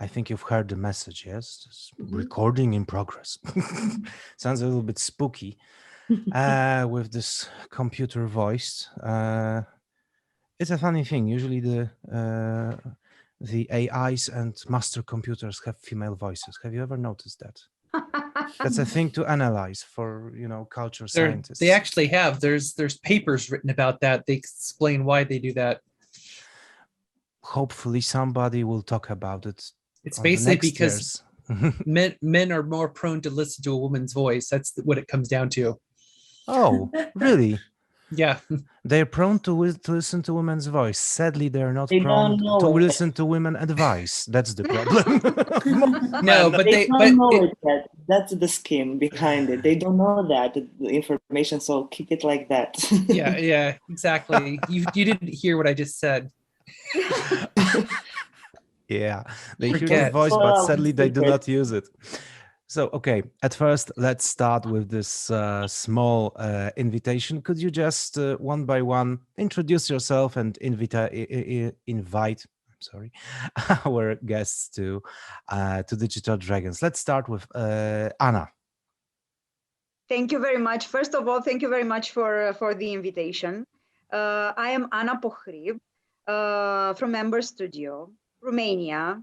I think you've heard the message, yes? It's recording in progress. Sounds a little bit spooky with this computer voice. It's a funny thing. Usually the AIs and master computers have female voices. Have you ever noticed that? That's a thing to analyze for, culture scientists. They actually have. There's papers written about that. They explain why they do that. Hopefully somebody will talk about it. It's basically because men are more prone to listen to a woman's voice. That's what it comes down to. Oh, really? Yeah. They're prone to listen to women's voice. Sadly, they're not prone to listen to women's advice. That's the problem. No, but they don't know it yet. That's the scheme behind it. They don't know that the information, so keep it like that. Yeah, exactly. You didn't hear what I just said. Yeah, they hear the voice, but sadly they do not use it. So, okay, at first, let's start with this small invitation. Could you just one by one introduce yourself and invite our guests to Digital Dragons? Let's start with Anna. Thank you very much. First of all, thank you very much for the invitation. I am Anna Pohrib from Member Studio, Romania.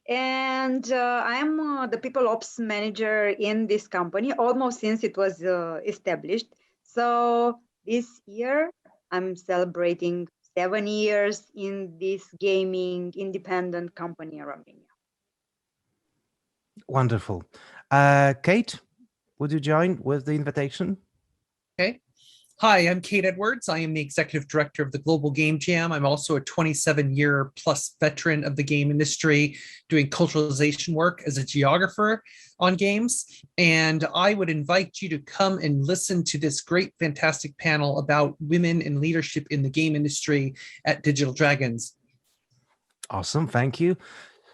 And I'm the People Ops Manager in this company almost since it was established. So this year, I'm celebrating 7 years in this gaming independent company in Romania. Wonderful. Kate, would you join with the invitation? Okay. Hi, I'm Kate Edwards. I am the Executive Director of the Global Game Jam. I'm also a 27-year plus veteran of the game industry, doing culturalization work as a geographer on games. And I would invite you to come and listen to this great, fantastic panel about women in leadership in the game industry at Digital Dragons. Awesome, thank you.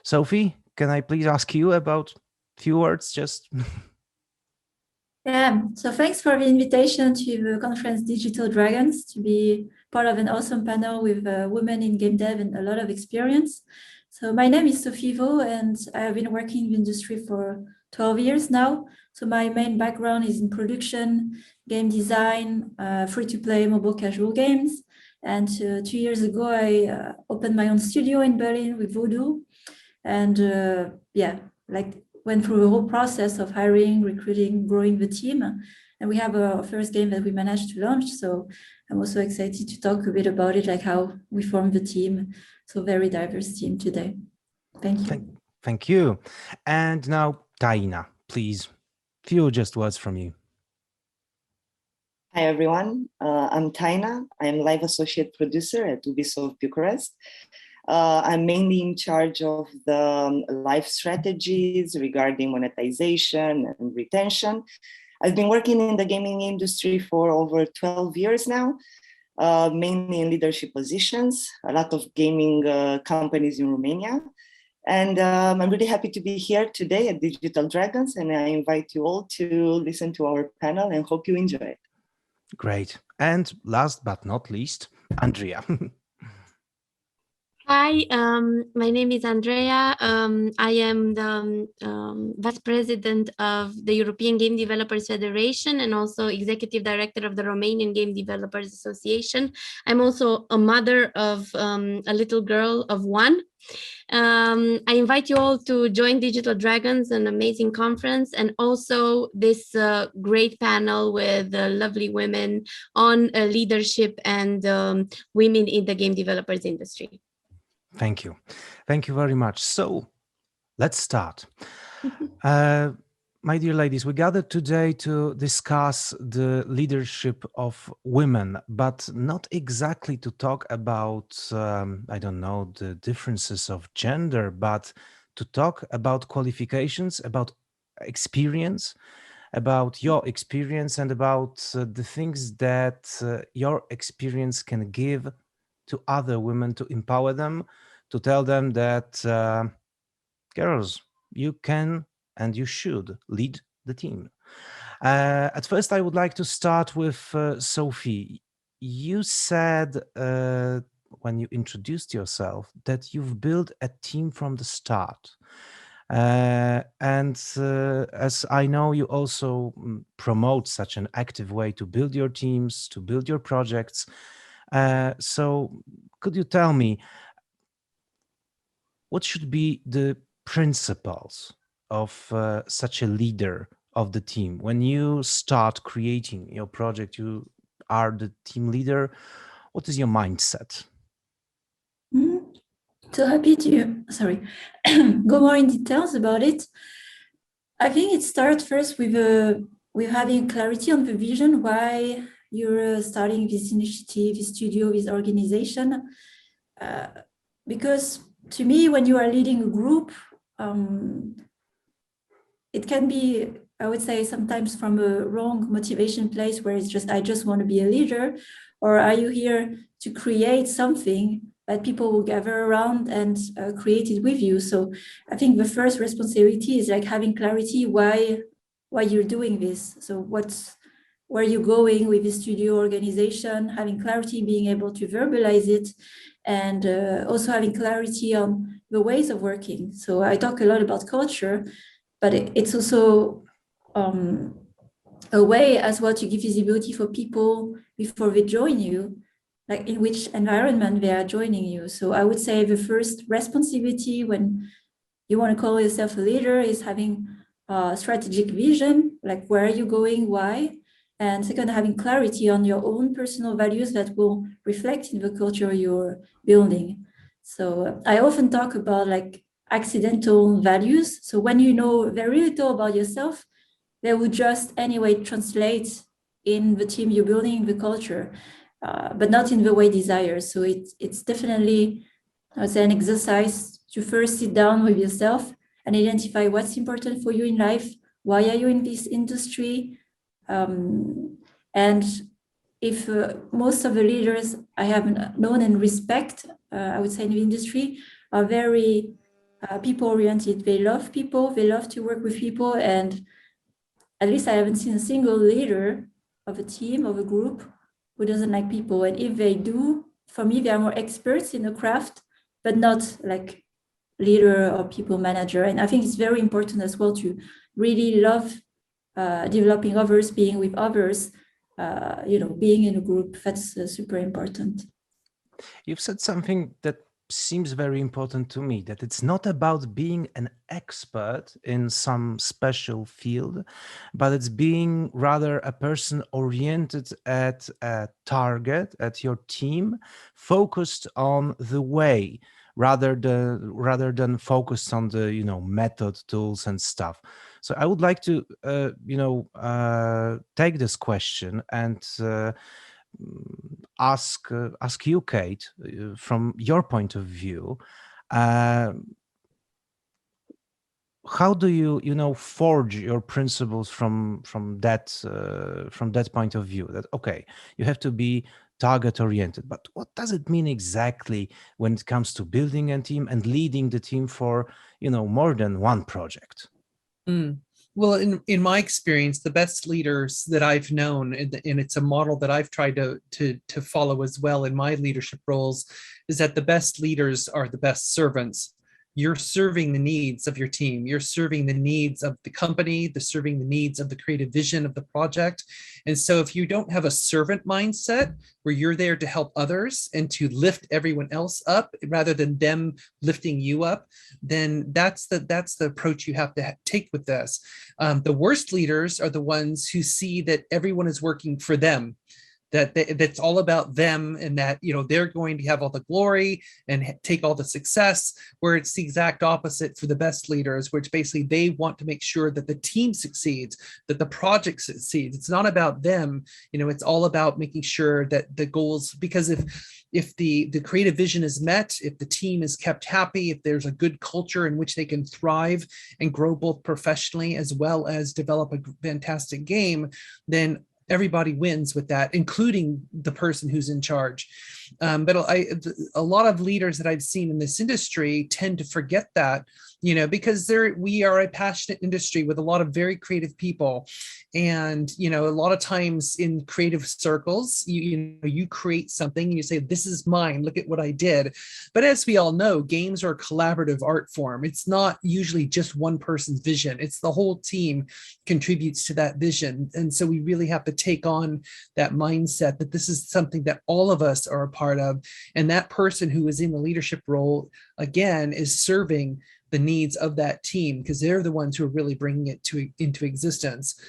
Sophie, can I please ask you about a few words just... Yeah, so thanks for the invitation to the conference Digital Dragons to be part of an awesome panel with women in game dev and a lot of experience. So my name is Sophie and I have been working in the industry for 12 years now. So my main background is in production, game design, free-to-play mobile casual games. And 2 years ago, I opened my own studio in Berlin with Voodoo. And went through the whole process of hiring, recruiting, growing the team. And we have our first game that we managed to launch. So I'm also excited to talk a bit about it, like how we formed the team. So very diverse team today. Thank you. Thank you. And now, Taina, please, few just words from you. Hi, everyone. I'm Taina. I'm live associate producer at Ubisoft Bucharest. I'm mainly in charge of the live strategies regarding monetization and retention. I've been working in the gaming industry for over 12 years now, mainly in leadership positions, a lot of gaming companies in Romania. And I'm really happy to be here today at Digital Dragons, and I invite you all to listen to our panel and hope you enjoy it. Great. And last but not least, Andreea. Hi, my name is Andreea. I am the Vice President of the European Game Developers Federation and also Executive Director of the Romanian Game Developers Association. I'm also a mother of a little girl of 1. I invite you all to join Digital Dragons, an amazing conference, and also this great panel with lovely women on leadership and women in the game developers industry. Thank you. Thank you very much. So let's start. My dear ladies, we gathered today to discuss the leadership of women, but not exactly to talk about, I don't know, the differences of gender, but to talk about qualifications, about experience, about your experience and about the things that your experience can give to other women, to empower them, to tell them that, girls, you can and you should lead the team. At first, I would like to start with Sophie. You said when you introduced yourself that you've built a team from the start. And as I know, you also promote such an active way to build your teams, to build your projects. So could you tell me what should be the principles of such a leader of the team? When you start creating your project, you are the team leader. What is your mindset? So happy to, go more in details about it. I think it starts first with having clarity on the vision, why you're starting this initiative, this studio, this organization. Because to me, when you are leading a group, it can be, I would say, sometimes from a wrong motivation place where it's just, I just want to be a leader, or are you here to create something that people will gather around and create it with you? So I think the first responsibility is like having clarity why you're doing this. So where you're going with the studio organization, having clarity, being able to verbalize it, and also having clarity on the ways of working. So I talk a lot about culture, but it's also a way as well to give visibility for people before they join you, like in which environment they are joining you. So I would say the first responsibility when you want to call yourself a leader is having a strategic vision, like where are you going, why? And second, having clarity on your own personal values that will reflect in the culture you're building. So I often talk about like accidental values. So when you know very little about yourself, they would just anyway translate in the team you're building, the culture, but not in the way desired. So it's definitely, I would say, an exercise to first sit down with yourself and identify what's important for you in life. Why are you in this industry? And if most of the leaders I have known and respect, I would say in the industry, are very people-oriented. They love people, they love to work with people, and at least I haven't seen a single leader of a team, of a group, who doesn't like people. And if they do, for me, they are more experts in the craft, but not like leader or people manager. And I think it's very important as well to really love developing others, being with others, being in a group. That's super important. You've said something that seems very important to me, that it's not about being an expert in some special field, but it's being rather a person oriented at a target, at your team, focused on the way rather than focused on the method, tools and stuff. So I would like to take this question and ask you, Kate, from your point of view, how do you forge your principles from that point of view? That okay, you have to be target oriented, but what does it mean exactly when it comes to building a team and leading the team for more than one project? Well, in my experience, the best leaders that I've known, and it's a model that I've tried to follow as well in my leadership roles, is that the best leaders are the best servants. You're serving the needs of your team. You're serving the needs of the company, serving the needs of the creative vision of the project. And so if you don't have a servant mindset where you're there to help others and to lift everyone else up rather than them lifting you up, then that's the approach you have to take with this. The worst leaders are the ones who see that everyone is working for them, that's all about them, and that they're going to have all the glory and take all the success, where it's the exact opposite for the best leaders, which basically they want to make sure that the team succeeds, that the project succeeds. It's not about them, it's all about making sure that the goals, because if the creative vision is met, if the team is kept happy, if there's a good culture in which they can thrive and grow both professionally as well as develop a fantastic game, then everybody wins with that, including the person who's in charge. But a lot of leaders that I've seen in this industry tend to forget that, because we are a passionate industry with a lot of very creative people. And, a lot of times in creative circles, you create something and you say, this is mine, look at what I did. But as we all know, games are a collaborative art form. It's not usually just one person's vision. It's the whole team contributes to that vision. And so we really have to take on that mindset that this is something that all of us are a part of. And that person who is in the leadership role, again, is serving the needs of that team, because they're the ones who are really bringing it into existence.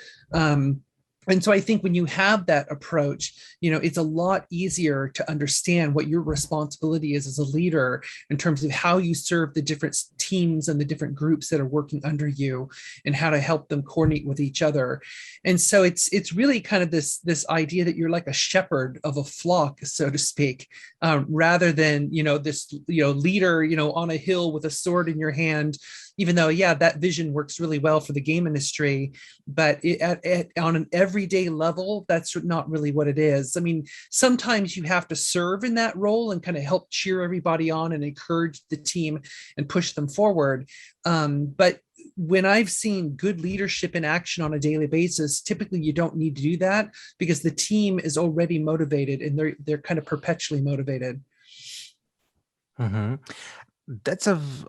And so I think when you have that approach, it's a lot easier to understand what your responsibility is as a leader in terms of how you serve the different teams and the different groups that are working under you and how to help them coordinate with each other. And so it's really kind of this idea that you're like a shepherd of a flock, so to speak, rather than, this, leader, on a hill with a sword in your hand. Even though, yeah, that vision works really well for the game industry, but on an everyday level, that's not really what it is. I mean, sometimes you have to serve in that role and kind of help cheer everybody on and encourage the team and push them forward. But when I've seen good leadership in action on a daily basis, typically you don't need to do that because the team is already motivated and they're kind of perpetually motivated. Mm-hmm. That's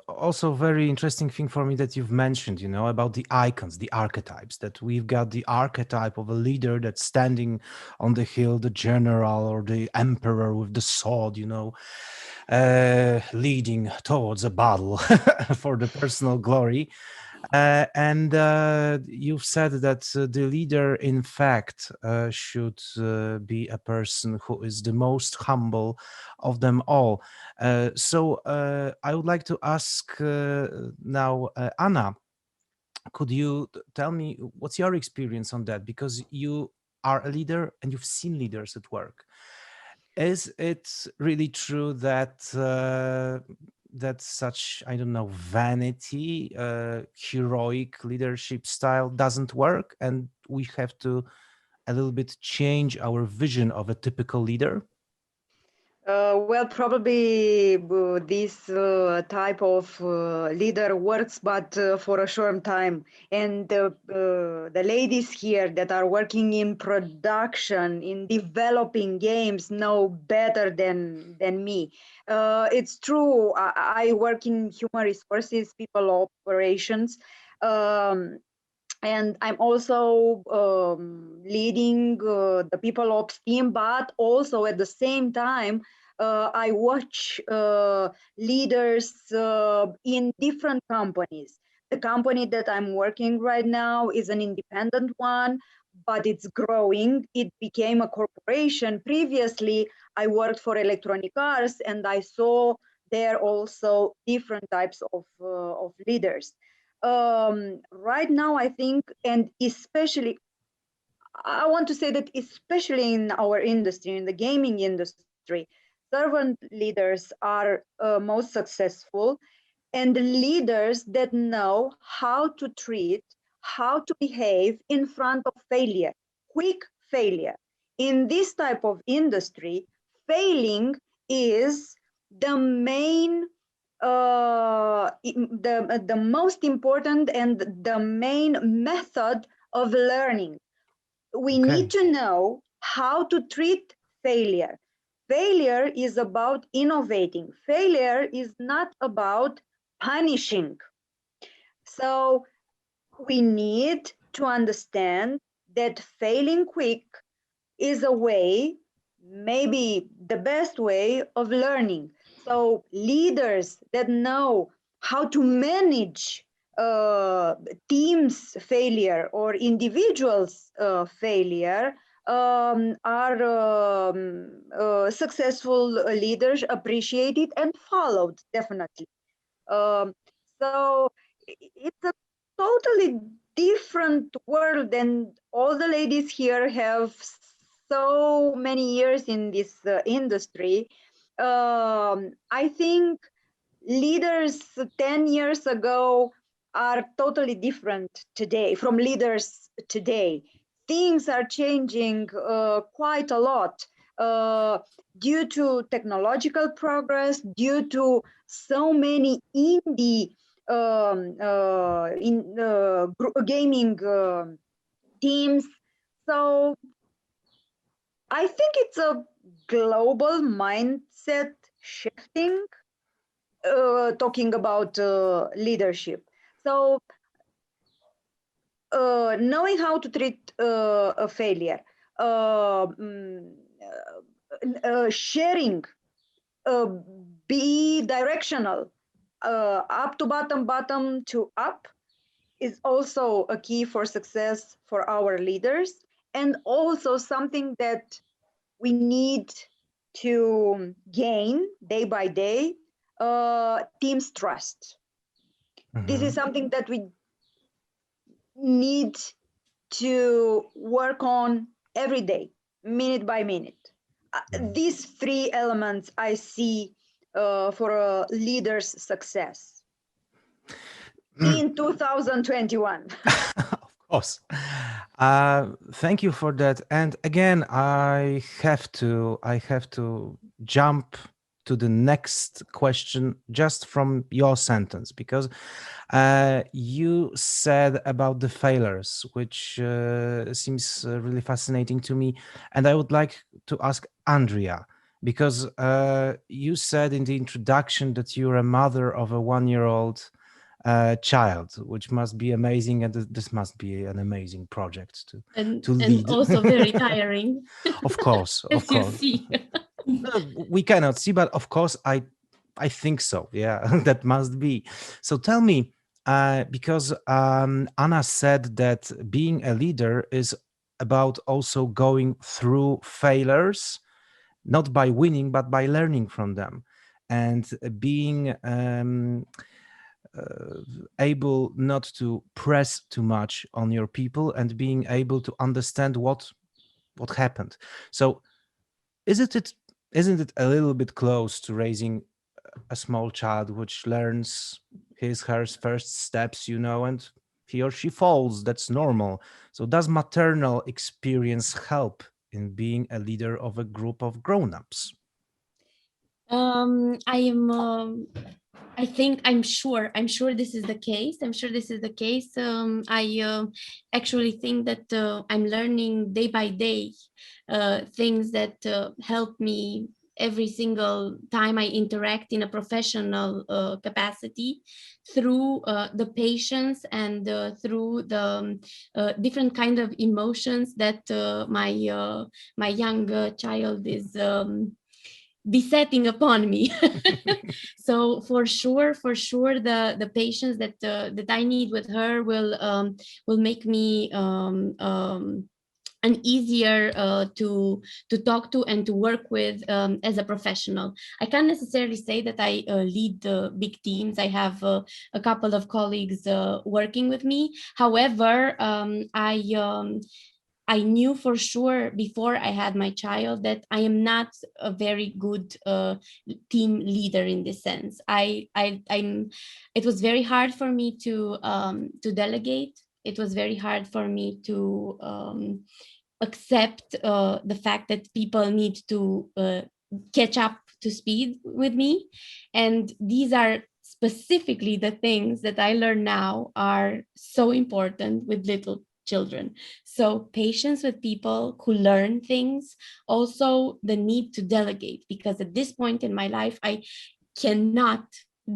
also very interesting thing for me that you've mentioned, about the icons, the archetypes, that we've got the archetype of a leader that's standing on the hill, the general or the emperor with the sword, leading towards a battle for the personal glory. And you've said that the leader, in fact, should be a person who is the most humble of them all. So I would like to ask now, Anna, could you tell me what's your experience on that? Because you are a leader and you've seen leaders at work. Is it really true that that such, I don't know, vanity, heroic leadership style doesn't work, and we have to a little bit change our vision of a typical leader? Well, probably this type of leader works, but for a short time. And the ladies here that are working in production, in developing games, know better than me. It's true. I work in human resources, people operations. And I'm also leading the people ops team, but also at the same time, I watch leaders in different companies. The company that I'm working right now is an independent one, but it's growing. It became a corporation. Previously, I worked for Electronic Arts, and I saw there also different types of leaders. Right now, I think, and especially, I want to say that especially in our industry, in the gaming industry, servant leaders are most successful, and leaders that know how to treat, how to behave in front of failure, quick failure. In this type of industry, failing is the main the most important and the main method of learning. We need to know how to treat failure. Failure is about innovating. Failure is not about punishing. So we need to understand that failing quick is a way, maybe the best way of learning. So leaders that know how to manage teams' failure or individuals' failure are successful leaders, appreciated and followed, definitely. So it's a totally different world, and all the ladies here have so many years in this industry. I think leaders 10 years ago are totally different today from leaders today. Things are changing quite a lot. due to technological progress, due to so many indie gaming teams. So I think it's a global mindset shifting, talking about leadership. So knowing how to treat a failure, sharing, be directional, up to bottom, bottom to up is also a key for success for our leaders, and also something that we need to gain day by day, team's trust. This is something that we need to work on every day, minute by minute. These three elements I see for a leader's success in 2021. Of course. Thank you for that. And again, I have to jump to the next question just from your sentence, because you said about the failures, which seems really fascinating to me. And I would like to ask Andreea, because you said in the introduction that you're a mother of a 1-year-old child, which must be amazing, and this must be an amazing project to and lead. also very tiring. Of course, of As you course. see. No, we cannot see, but of course, I think so. Yeah, that must be. So tell me, because Anna said that being a leader is about also going through failures, not by winning, but by learning from them, and being able not to press too much on your people, and being able to understand what happened. So isn't it a little bit close to raising a small child which learns her first steps, and he or she falls? That's normal. So does maternal experience help in being a leader of a group of grown-ups? I'm sure this is the case. I actually think that I'm learning day by day things that help me every single time I interact in a professional capacity, through the patience and through the different kind of emotions that my young child is besetting upon me. So for sure, the patience that I need with her will make me an easier to talk to and to work with as a professional. I can't necessarily say that I lead big teams. I have a couple of colleagues working with me. However, I knew for sure before I had my child that I am not a very good team leader in this sense. It was very hard for me to delegate. It was very hard for me to accept the fact that people need to catch up to speed with me. And these are specifically the things that I learn now are so important with little children. So patience with people who learn things, also the need to delegate, because at this point in my life, I cannot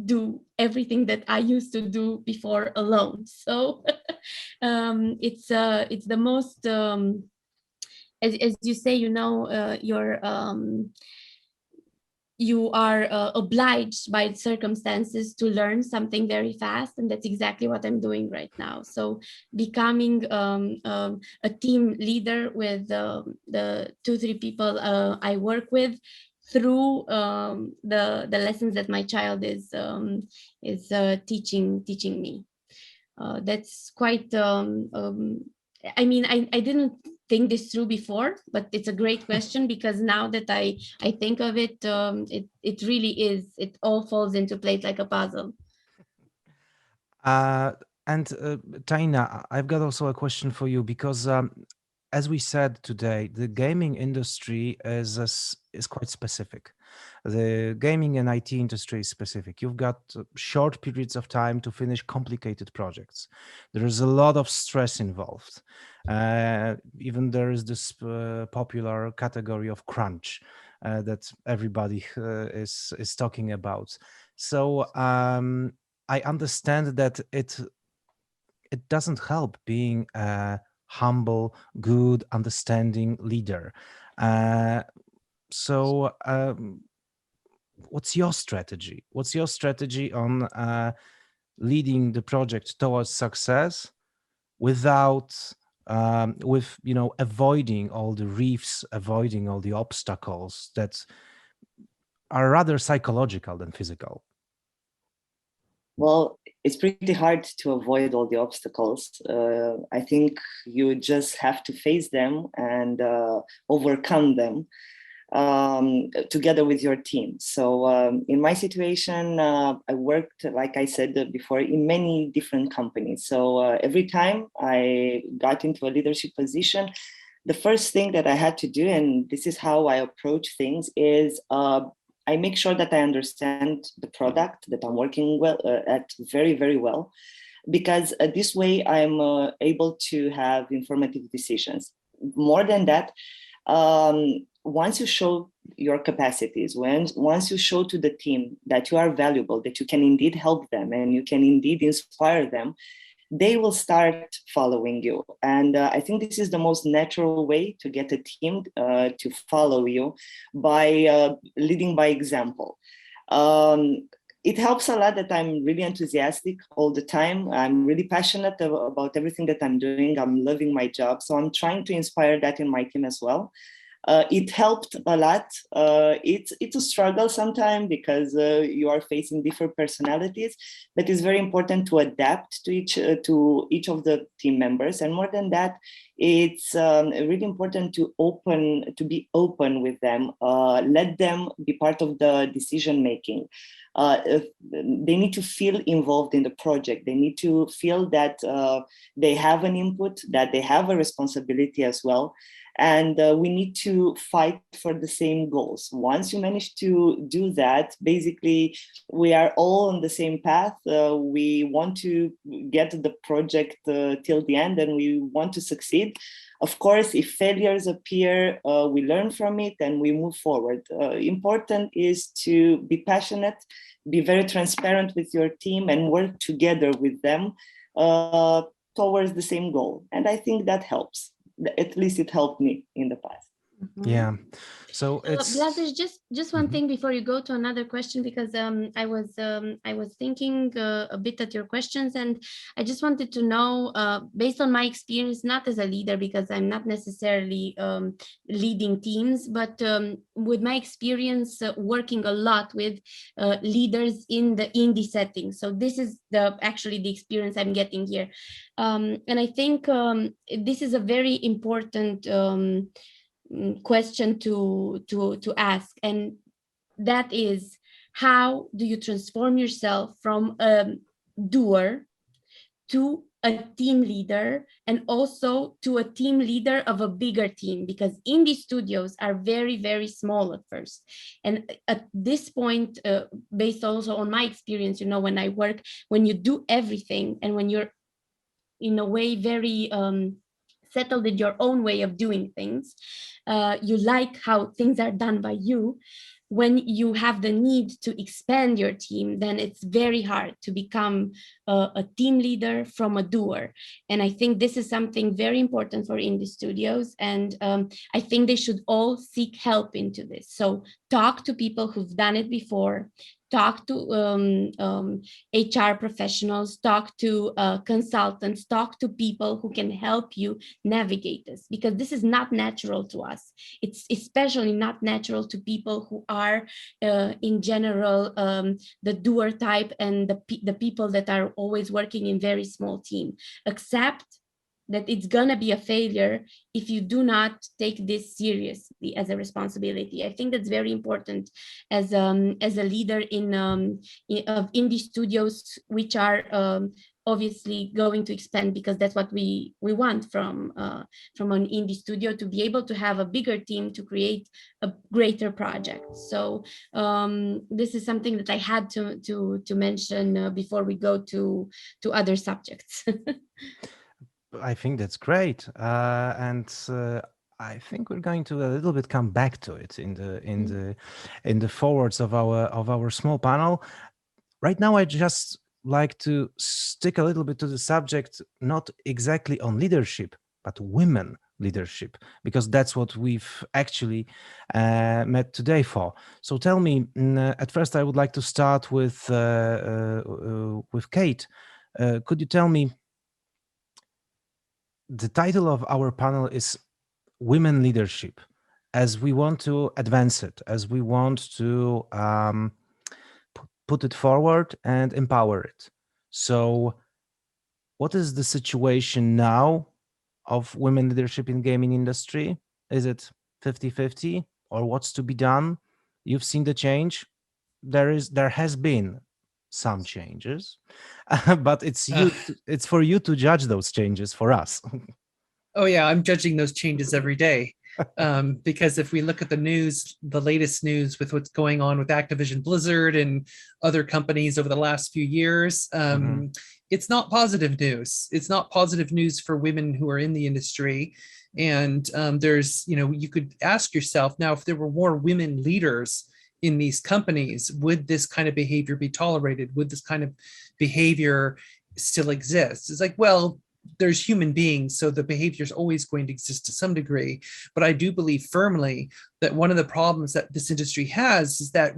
do everything that I used to do before alone. So it's the most, as you say, you are obliged by circumstances to learn something very fast, and that's exactly what I'm doing right now. So becoming a team leader with the 2-3 people I work with, through the lessons that my child is teaching me. That's quite I didn't think this through before, but it's a great question, because now that I think of it, it really is, it all falls into place like a puzzle. And Taina, I've got also a question for you, because as we said today, the gaming industry is quite specific. The gaming and IT industry is specific. You've got short periods of time to finish complicated projects. There is a lot of stress involved. Even there is this popular category of crunch that everybody is talking about. So I understand that it doesn't help being a humble, good, understanding leader. So what's your strategy? What's your strategy on leading the project towards success without with avoiding all the reefs, avoiding all the obstacles that are rather psychological than physical? Well, it's pretty hard to avoid all the obstacles. I think you just have to face them and overcome them together with your team. So in my situation, I worked, like I said before, in many different companies. So every time I got into a leadership position, the first thing that I had to do, and this is how I approach things, is I make sure that I understand the product that I'm working at very, very well, because this way I'm able to have informative decisions. More than that, once you show your capacities, once you show to the team that you are valuable, that you can indeed help them and you can indeed inspire them, they will start following you. And I think this is the most natural way to get a team to follow you, by leading by example. It helps a lot that I'm really enthusiastic all the time. I'm really passionate about everything that I'm doing. I'm loving my job. So I'm trying to inspire that in my team as well. It helped a lot. It's a struggle sometimes because you are facing different personalities, but it's very important to adapt to each of the team members. And more than that, it's really important to be open with them. Let them be part of the decision making. They need to feel involved in the project. They need to feel that they have an input, that they have a responsibility as well. And we need to fight for the same goals. Once you manage to do that, basically, we are all on the same path. We want to get the project till the end, and we want to succeed. Of course, if failures appear, we learn from it and we move forward. Important is to be passionate, be very transparent with your team, and work together with them towards the same goal. And I think that helps. At least it helped me in the past. Yeah. So it's Blasius, just one thing before you go to another question, because I was thinking a bit at your questions, and I just wanted to know, based on my experience, not as a leader, because I'm not necessarily leading teams, but with my experience working a lot with leaders in the indie setting. So this is actually the experience I'm getting here, and I think this is a very important question to ask, and that is, how do you transform yourself from a doer to a team leader, and also to a team leader of a bigger team? Because indie studios are very, very small at first, and at this point, based also on my experience, when you do everything, and when you're in a way very settled in your own way of doing things, you like how things are done by you. When you have the need to expand your team, then it's very hard to become a team leader from a doer. And I think this is something very important for indie studios. And I think they should all seek help into this. So talk to people who've done it before, talk to HR professionals, talk to consultants, talk to people who can help you navigate this, because this is not natural to us. It's especially not natural to people who are in general the doer type, and the people that are always working in very small team. Accept that it's gonna be a failure if you do not take this seriously as a responsibility. I think that's very important as a leader of indie studios, which are obviously going to expand, because that's what we want from an indie studio, to be able to have a bigger team to create a greater project. So this is something that I had to mention before we go to other subjects. I think that's great, and I think we're going to a little bit come back to it in the forwards of our small panel. Right now, I just like to stick a little bit to the subject, not exactly on leadership, but women leadership, because that's what we've actually met today for. So tell me, at first, I would like to start with Kate. Could you tell me? The title of our panel is Women Leadership, as we want to advance it, as we want to put it forward and empower it. So what is the situation now of women leadership in gaming industry? Is it 50-50, or what's to be done? You've seen the change. There has been some changes, but it's for you to judge those changes for us. Oh yeah, I'm judging those changes every day. Because if we look at the news, the latest news with what's going on with Activision Blizzard and other companies over the last few years, it's not positive news. It's not positive news for women who are in the industry. And there's, you could ask yourself now, if there were more women leaders in these companies, would this kind of behavior be tolerated? Would this kind of behavior still exist? It's like, well, there's human beings, so the behavior is always going to exist to some degree. But I do believe firmly that one of the problems that this industry has is that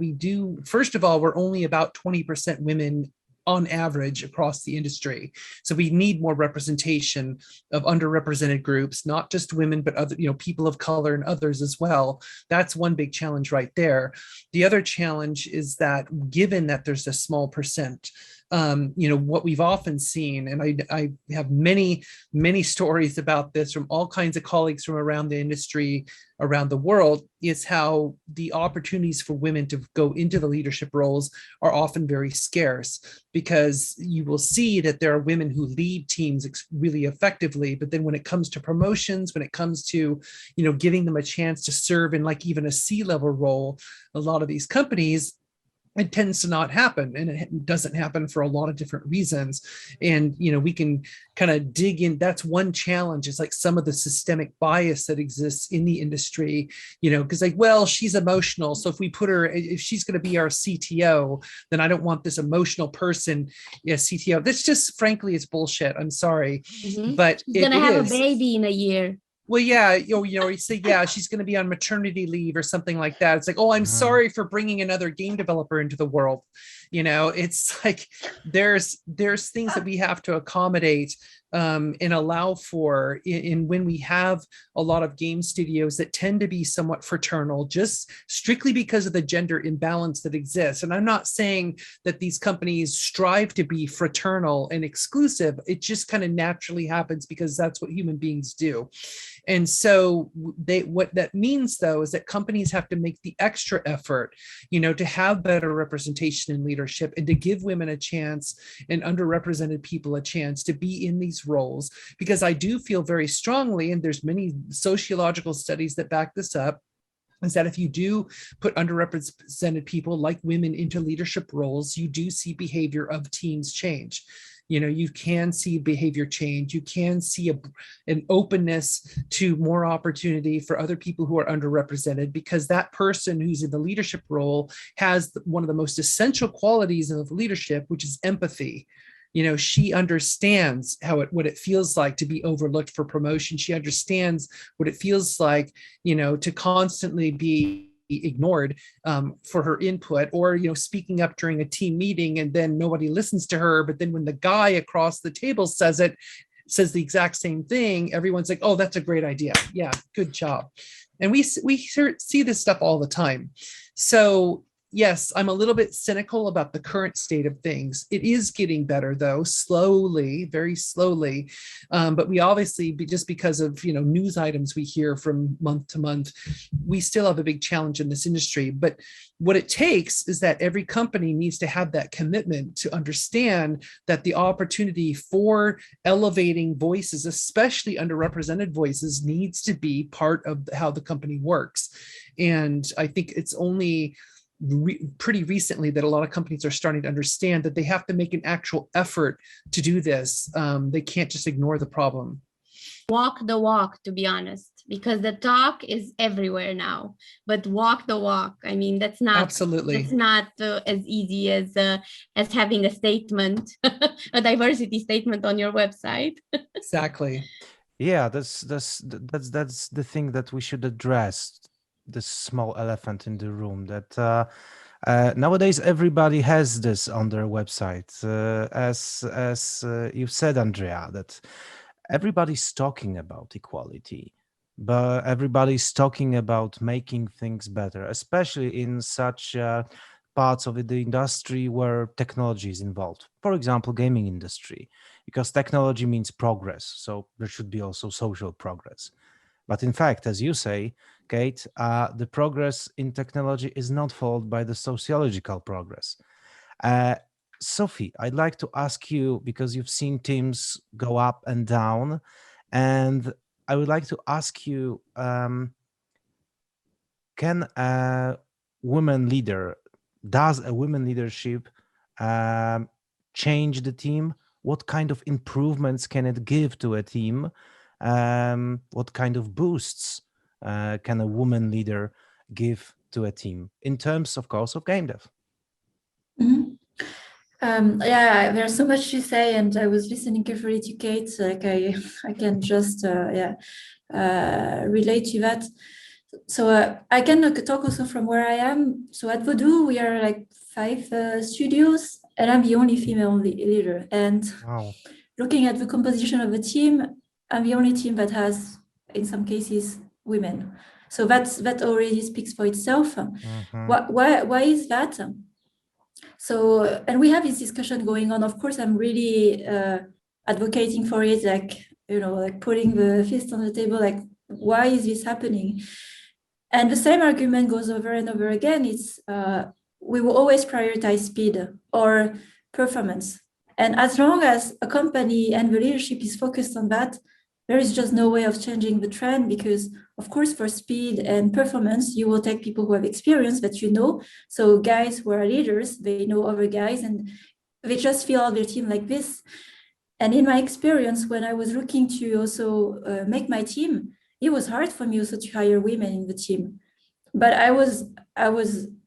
first of all, we're only about 20% women on average across the industry. So we need more representation of underrepresented groups, not just women, but other, people of color and others as well. That's one big challenge right there. The other challenge is that given that there's a small percent, what we've often seen, and I have many, many stories about this from all kinds of colleagues from around the industry, around the world, is how the opportunities for women to go into the leadership roles are often very scarce, because you will see that there are women who lead teams really effectively, but then when it comes to promotions, when it comes to, giving them a chance to serve in like even a C-level role, a lot of these companies, it tends to not happen, and it doesn't happen for a lot of different reasons. And we can kind of dig in. That's one challenge, is like some of the systemic bias that exists in the industry, because like, well, she's emotional, so if she's going to be our CTO, then I don't want this emotional person as CTO. That's just, frankly, it's bullshit. I'm sorry, but she's gonna have a baby in a year. Well, yeah, you say, yeah, she's going to be on maternity leave or something like that. It's like, oh, I'm sorry for bringing another game developer into the world. It's like there's things that we have to accommodate and allow for in when we have a lot of game studios that tend to be somewhat fraternal, just strictly because of the gender imbalance that exists. And I'm not saying that these companies strive to be fraternal and exclusive. It just kind of naturally happens because that's what human beings do. And so what that means, though, is that companies have to make the extra effort, to have better representation in leadership and to give women a chance and underrepresented people a chance to be in these roles. Because I do feel very strongly, and there's many sociological studies that back this up, is that if you do put underrepresented people like women into leadership roles, you do see behavior of teams change. You can see behavior change. You can see an openness to more opportunity for other people who are underrepresented, because that person who's in the leadership role has one of the most essential qualities of leadership, which is empathy. She understands what it feels like to be overlooked for promotion. She understands what it feels like, to constantly be ignored for her input, or speaking up during a team meeting and then nobody listens to her, but then when the guy across the table says the exact same thing, everyone's like, oh, that's a great idea, yeah, good job. And we see this stuff all the time. So yes, I'm a little bit cynical about the current state of things. It is getting better though, slowly, very slowly. But we obviously, just because of, news items we hear from month to month, we still have a big challenge in this industry. But what it takes is that every company needs to have that commitment to understand that the opportunity for elevating voices, especially underrepresented voices, needs to be part of how the company works. And I think it's only pretty recently that a lot of companies are starting to understand that they have to make an actual effort to do this. They can't just ignore the problem. Walk the walk, to be honest, because the talk is everywhere now, but walk the walk. I mean, that's not as easy as having a statement, a diversity statement on your website. Exactly. Yeah, that's the thing that we should address, this small elephant in the room, that nowadays everybody has this on their website, as you said, Andreea, that everybody's talking about equality, but everybody's talking about making things better, especially in such parts of the industry where technology is involved. For example, gaming industry, because technology means progress, so there should be also social progress. But in fact, as you say, Kate, the progress in technology is not followed by the sociological progress. Sophie, I'd like to ask you, because you've seen teams go up and down, and I would like to ask you, can a woman leader, does a women leadership change the team? What kind of improvements can it give to a team? What kind of boosts can a woman leader give to a team in terms, of course, of game dev? Mm-hmm. Yeah, there's so much to say, and I was listening carefully to Kate. Like I can just relate to that. So I can talk also from where I am. So at Vodou, we are like 5 studios, and I'm the only female leader. And wow. Looking at the composition of the team, I'm the only team that has, in some cases, women. So that already speaks for itself. Mm-hmm. Why is that? So, and we have this discussion going on. Of course, I'm really advocating for it, like putting the fist on the table, like, why is this happening? And the same argument goes over and over again. It's we will always prioritize speed or performance. And as long as a company and the leadership is focused on that, there is just no way of changing the trend, because, of course, for speed and performance, you will take people who have experience that you know. So guys who are leaders, they know other guys, and they just feel their team like this. And in my experience, when I was looking to also make my team, it was hard for me also to hire women in the team. But I was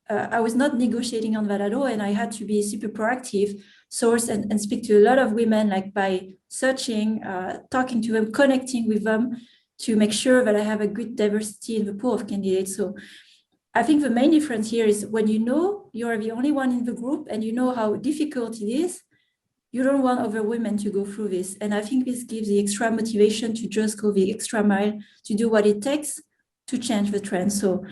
not negotiating on that at all, and I had to be super proactive, source and speak to a lot of women, like by searching, talking to them, connecting with them, to make sure that I have a good diversity in the pool of candidates. So I think the main difference here is when you know you are the only one in the group and you know how difficult it is, you don't want other women to go through this. And I think this gives the extra motivation to just go the extra mile, to do what it takes to change the trend. So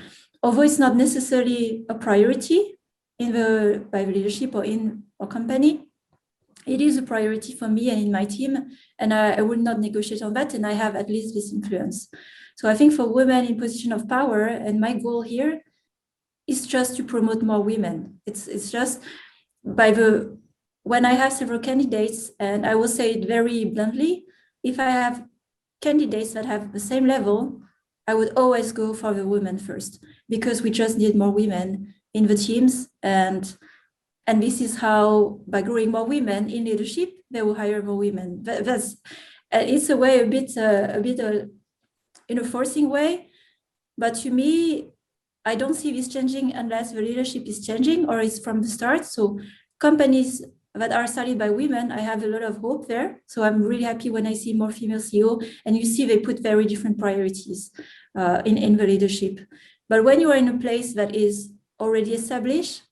although it's not necessarily a priority by the leadership or in our company, it is a priority for me and in my team, and I will not negotiate on that, and I have at least this influence. So I think for women in position of power, and my goal here is just to promote more women. It's just when I have several candidates, and I will say it very bluntly, if I have candidates that have the same level, I would always go for the women first, because we just need more women in the teams, and this is how, by growing more women in leadership, they will hire more women. It's a way, a bit in a forcing way, but to me, I don't see this changing unless the leadership is changing or is from the start. So companies that are started by women, I have a lot of hope there. So I'm really happy when I see more female CEO, and you see they put very different priorities in the leadership. But when you are in a place that is already established,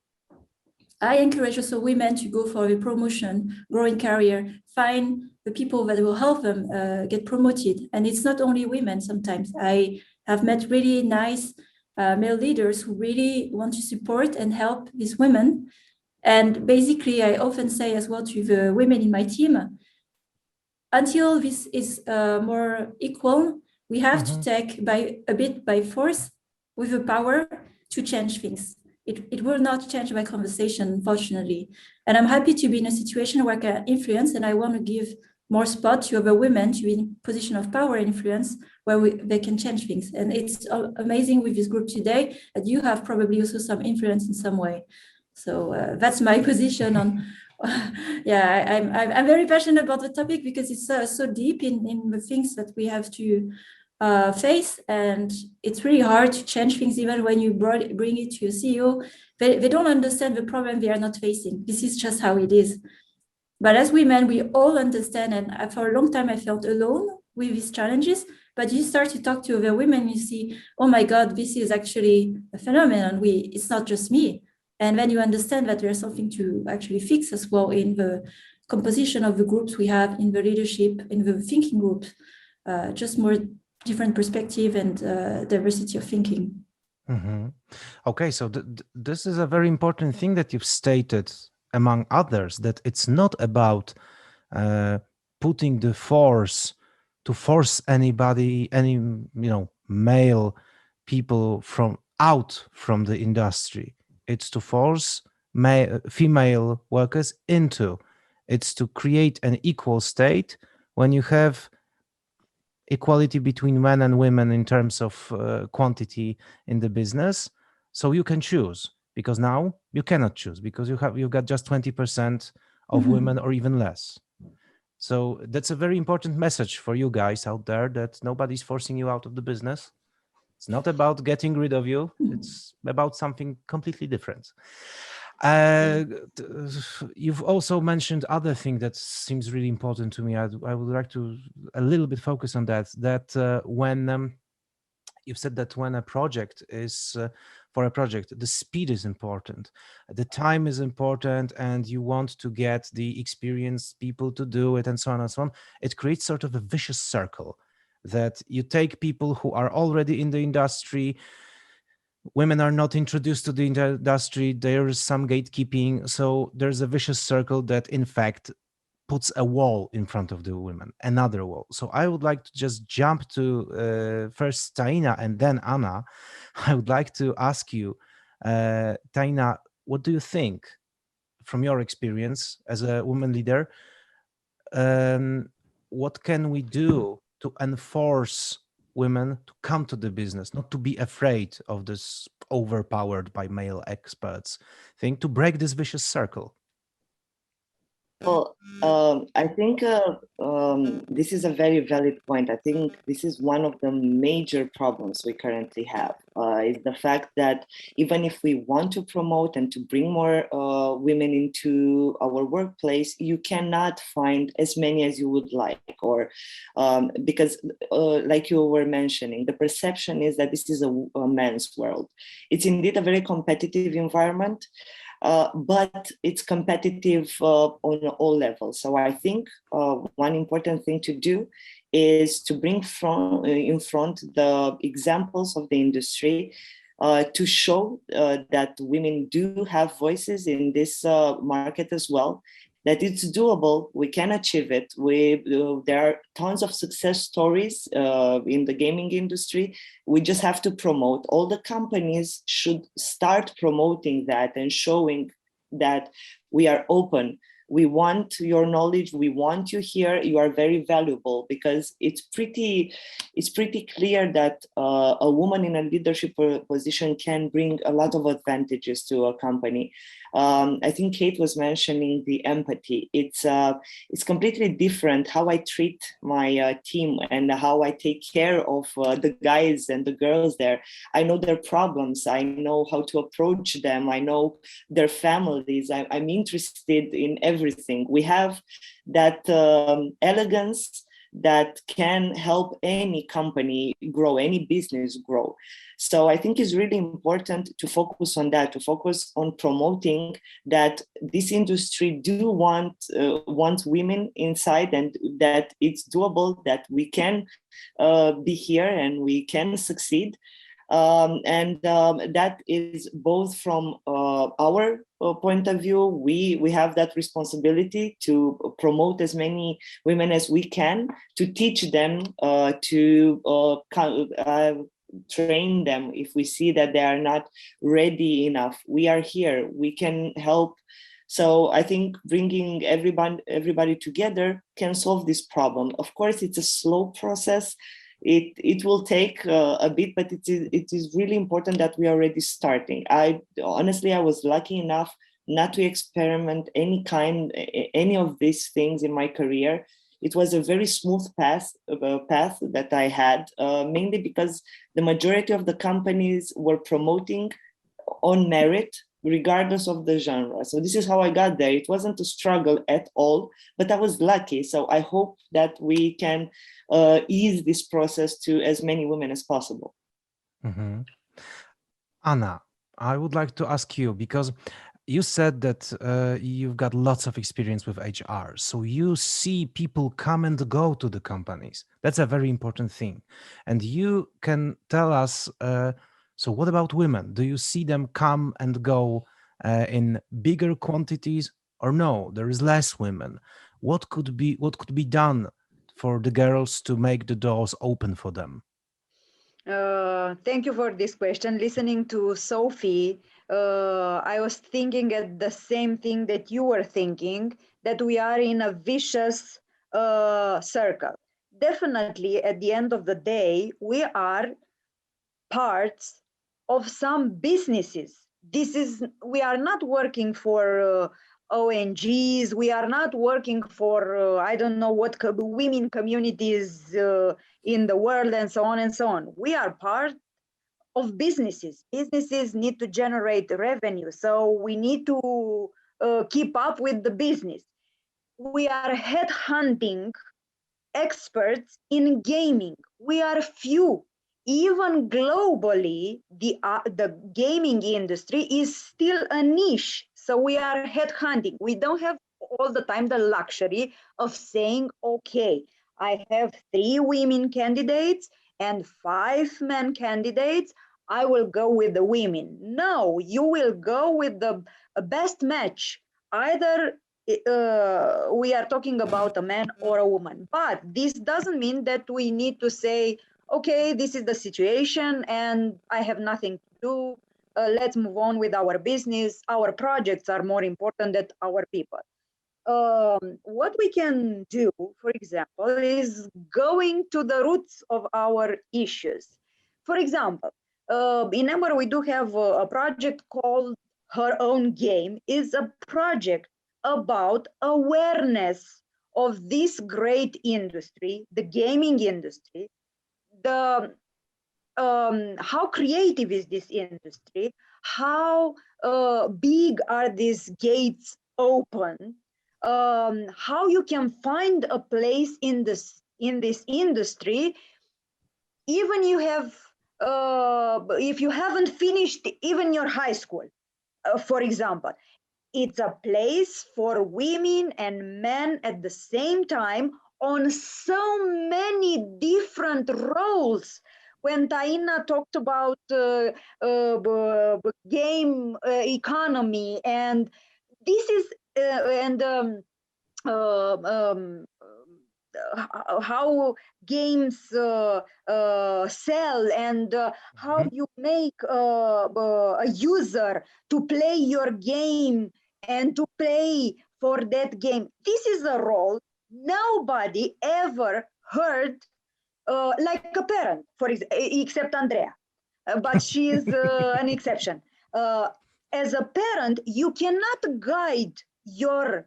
I encourage also women to go for a promotion, growing career, find the people that will help them get promoted. And it's not only women sometimes. I have met really nice male leaders who really want to support and help these women. And basically, I often say as well to the women in my team, until this is more equal, we have to take a bit by force with the power to change things. It will not change by conversation, unfortunately. And I'm happy to be in a situation where I can influence, and I want to give more spot to other women to be in a position of power and influence where they can change things. And it's amazing with this group today that you have probably also some influence in some way. So that's my position on. I'm very passionate about the topic because it's so deep in the things that we have to face, and it's really hard to change things. Even when you bring it to a CEO, they don't understand the problem they are not facing. This is just how it is. But as women, we all understand, and for a long time I felt alone with these challenges. But you start to talk to other women, you see, oh my God, this is actually a phenomenon. It's not just me. And then you understand that there's something to actually fix as well in the composition of the groups we have, in the leadership, in the thinking groups, just more different perspective and diversity of thinking. Okay, so this is a very important thing that you've stated, among others, that it's not about putting the force to force anybody, any male people out from the industry. It's to force female workers into. It's to create an equal state when you have equality between men and women in terms of quantity in the business. So you can choose, because now you cannot choose because you've got just 20% of women or even less. So that's a very important message for you guys out there, that nobody's forcing you out of the business. It's not about getting rid of you. It's about something completely different. You've also mentioned other thing that seems really important to me. I would like to a little bit focus on that when you've said that when a project is for a project, the speed is important, the time is important, and you want to get the experienced people to do it, and so on and so on. It creates sort of a vicious circle that you take people who are already in the industry. Women are not introduced to the industry. There is some gatekeeping. So there's a vicious circle that, in fact, puts a wall in front of the women, another wall. So I would like to just jump to first Taina and then Anna. I would like to ask you, Taina, what do you think from your experience as a woman leader? What can we do to enforce women to come to the business, not to be afraid of this overpowered by male experts thing, to break this vicious circle? Well, I think this is a very valid point. I think this is one of the major problems we currently have, is the fact that even if we want to promote and to bring more women into our workplace, you cannot find as many as you would like, or because like you were mentioning, the perception is that this is a man's world. It's indeed a very competitive environment. But it's competitive on all levels. So I think one important thing to do is to bring in front the examples of the industry to show that women do have voices in this market as well, that it's doable, we can achieve it. There are tons of success stories in the gaming industry. We just have to promote. All the companies should start promoting that and showing that we are open. We want your knowledge. We want you here. You are very valuable, because it's pretty clear that a woman in a leadership position can bring a lot of advantages to a company. I think Kate was mentioning the empathy. It's completely different how I treat my team and how I take care of the guys and the girls there. I know their problems. I know how to approach them. I know their families. I'm interested in everything. We have that elegance that can help any company grow, any business grow. So I think it's really important to focus on that, to focus on promoting that this industry do want women inside, and that it's doable, that we can be here and we can succeed. That is both from our point of view. We have that responsibility to promote as many women as we can, to teach them, to train them if we see that they are not ready enough. We are here, we can help. So I think bringing everybody together can solve this problem. Of course, it's a slow process. It will take a bit, but it is really important that we are already starting. I was lucky enough not to experiment any of these things in my career. It was a very smooth path that I had, mainly because the majority of the companies were promoting on merit, regardless of the genre. So this is how I got there. It wasn't a struggle at all, but I was lucky. So I hope that we can ease this process to as many women as possible. Mm-hmm. Anna, I would like to ask you, because you said that you've got lots of experience with HR. So you see people come and go to the companies. That's a very important thing. And you can tell us, so what about women? Do you see them come and go in bigger quantities, or no, there is less women? What could be done for the girls to make the doors open for them? Thank you for this question. Listening to Sophie, I was thinking at the same thing that you were thinking, that we are in a vicious circle. Definitely, at the end of the day, we are parts of some businesses. We are not working for ONGs. We are not working for I don't know what women communities in the world, and so on and so on. We are part of businesses. Businesses need to generate revenue, so we need to keep up with the business. We are headhunting experts in gaming. We are few. Even globally, the gaming industry is still a niche. So we are headhunting. We don't have all the time the luxury of saying, okay, I have 3 women candidates and 5 men candidates. I will go with the women. No, you will go with the best match. Either we are talking about a man or a woman. But this doesn't mean that we need to say, okay, this is the situation and I have nothing to do. Let's move on with our business. Our projects are more important than our people. What we can do, for example, is going to the roots of our issues. For example, in Ember, we do have a project called Her Own Game. Is a project about awareness of this great industry, the gaming industry, the how creative is this industry, how big are these gates open, how you can find a place in this industry, even you have if you haven't finished even your high school, for example. It's a place for women and men at the same time on so many different roles. When Taina talked about game economy, and this is and how games sell, and how you make a user to play your game and to pay for that game. This is a role nobody ever heard, like a parent, except Andreea. But she is an exception. As a parent, you cannot guide your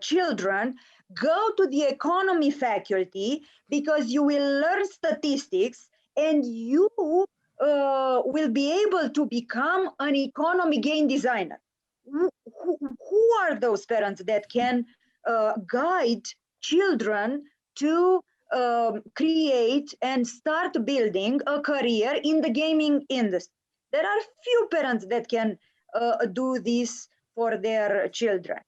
children go to the economy faculty, because you will learn statistics and you will be able to become an economy game designer. Who are those parents that can guide children to create and start building a career in the gaming industry? There are few parents that can do this for their children.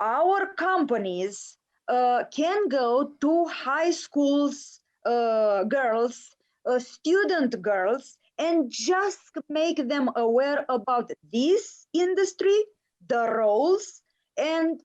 Our companies can go to high schools, girls, student girls and just make them aware about this industry, the roles, and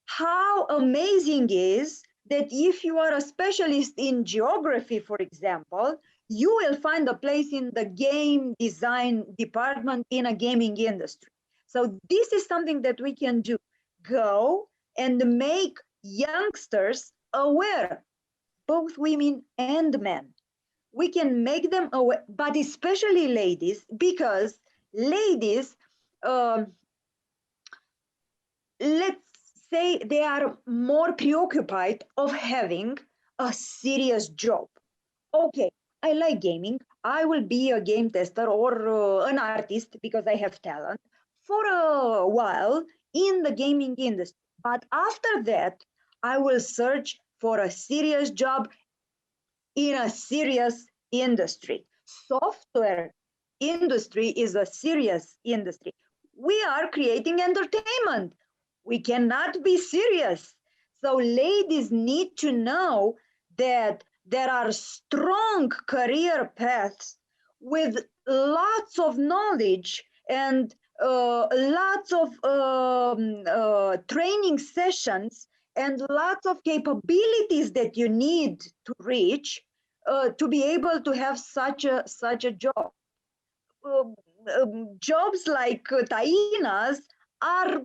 how amazing is that if you are a specialist in geography, for example, you will find a place in the game design department in a gaming industry. So this is something that we can do. Go and make youngsters aware, both women and men. We can make them aware, but especially ladies, because ladies, let's say they are more preoccupied of having a serious job. Okay, I like gaming. I will be a game tester or an artist because I have talent for a while in the gaming industry. But after that, I will search for a serious job in a serious industry. Software industry is a serious industry. We are creating entertainment. We cannot be serious. So ladies need to know that there are strong career paths with lots of knowledge and lots of training sessions and lots of capabilities that you need to reach to be able to have such a job. Jobs like Taina's are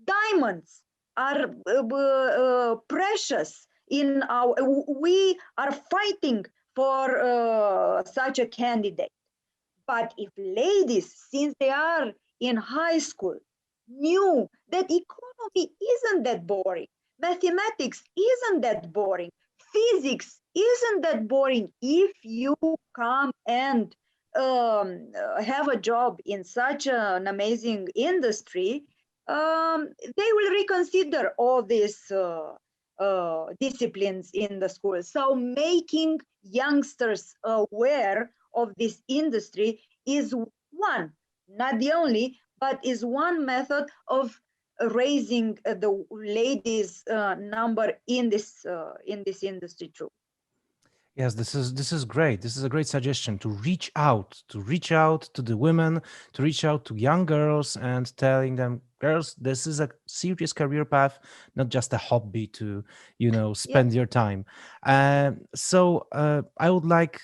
diamonds, are precious in our. We are fighting for such a candidate. But if ladies, since they are in high school, knew that economy isn't that boring, mathematics isn't that boring, physics isn't that boring, if you come and have a job in such an amazing industry, they will reconsider all these disciplines in the school. So making youngsters aware of this industry is one, not the only, but is one method of raising the ladies number in this industry too. Yes, this is great. This is a great suggestion to reach out, to the women, to reach out to young girls and telling them, girls, this is a serious career path, not just a hobby to, spend your time. So I would like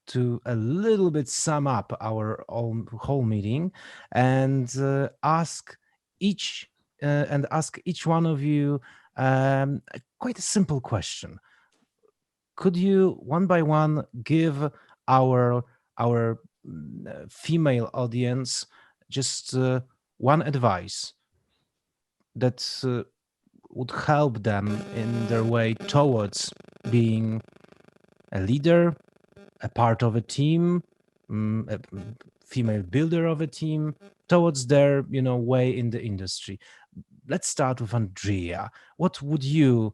to a little bit sum up our whole meeting and ask each one of you quite a simple question. Could you one by one give our female audience just one advice that would help them in their way towards being a leader, a part of a team, a female builder of a team, towards their way in the industry? Let's start with Andreea. What would you